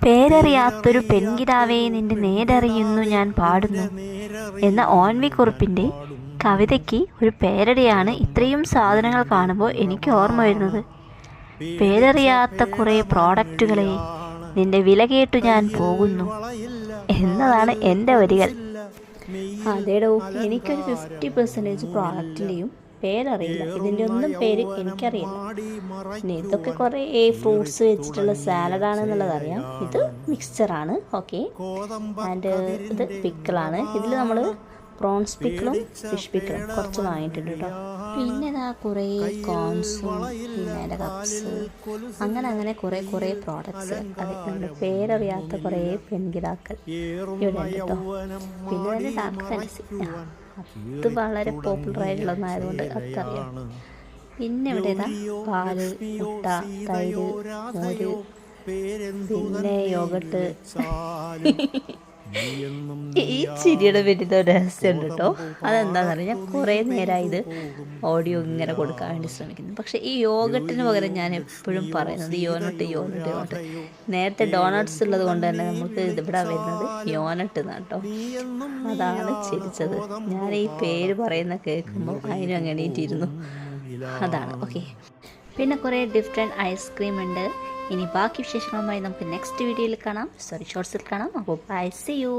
പേരറിയാത്തൊരു പെൺകിടാവേ നിന്റെ നേരറിയുന്നു ഞാൻ പാടുന്നു എന്ന ഓൻവി കുറുപ്പിൻ്റെ കവിതയ്ക്ക് ഒരു പേരടിയാണ് ഇത്രയും സാധനങ്ങൾ കാണുമ്പോൾ എനിക്ക് ഓർമ്മ വരുന്നത്. പേരറിയാത്ത കുറേ പ്രോഡക്റ്റുകളെ നിന്റെ വില കേട്ടു ഞാൻ പോകുന്നു എന്നതാണ് എൻ്റെ വരികൾ. അതേടോ, എനിക്കൊരു 50% പ്രോഡക്റ്റിൻ്റെയും പേരറിയില്ല. ഇതിൻ്റെ ഒന്നും പേര് എനിക്കറിയില്ല. പിന്നെ ഇതൊക്കെ കുറേ ഫ്രൂട്ട്സ് വെച്ചിട്ടുള്ള സാലഡാണെന്നുള്ളത് അറിയാം. ഇത് മിക്സ്ചറാണ്, ഓക്കെ. ആൻഡ് ഇത് പിക്കിളാണ്. ഇതിൽ നമ്മൾ പ്രോൺസ് പിക്കിളും ഫിഷ് പിക്കിളും കുറച്ച് വാങ്ങിയിട്ടുണ്ട് കേട്ടോ. പിന്നെ ഇതാ കുറേ കോൺസും പിന്നെ അതിൻ്റെ കപ്സ്, അങ്ങനെ കുറേ പ്രോഡക്ട്സ്. അത് നമ്മുടെ പേരറിയാത്ത കുറേ പെൺകിടാക്കൾ ഇവിടെ ഉണ്ട് കേട്ടോ. പിന്നെ തന്നെ ഡാർക്ക് ഫാൻറ്റസി, അത് വളരെ പോപ്പുലർ ആയിട്ടുള്ളതായതുകൊണ്ട് അതറിയാം. പിന്നെ ഇവിടെ ഇതാ പാല്, മുട്ട, തൈര്, മോര്, പിന്നെ യോഗട്ട്. ഈ ചിരിയുടെ വലിയ രഹസ്യമുണ്ട് കേട്ടോ. അതെന്താണെന്ന് അറിയാം, ഞാൻ കുറേ നേരമായി ഇത് ഓഡിയോ ഇങ്ങനെ കൊടുക്കാൻ വേണ്ടി ശ്രമിക്കുന്നു. പക്ഷേ ഈ യോഗട്ടിന് പകരം ഞാൻ എപ്പോഴും പറയുന്നത് യോനട്ട്. നേരത്തെ ഡോണട്ട്സ് ഉള്ളത് കൊണ്ട് തന്നെ നമുക്ക് ഇതിവിടെ വരുന്നത് യോനട്ട് എന്നാണ് കേട്ടോ. അതാണ് ചിരിച്ചത്. ഞാൻ ഈ പേര് പറയുന്ന കേൾക്കുമ്പോൾ അതിനും അങ്ങനെ എണീറ്റിരുന്നു. അതാണ്, ഓക്കെ. പിന്നെ കുറേ ഡിഫറെൻറ്റ് ഐസ്ക്രീം ഉണ്ട്. ഇനി ബാക്കി വിശേഷങ്ങളുമായി നമുക്ക് നെക്സ്റ്റ് വീഡിയോയിൽ കാണാം, ഷോർട്സിൽ കാണാം. അപ്പോൾ ബൈ, സീ യു.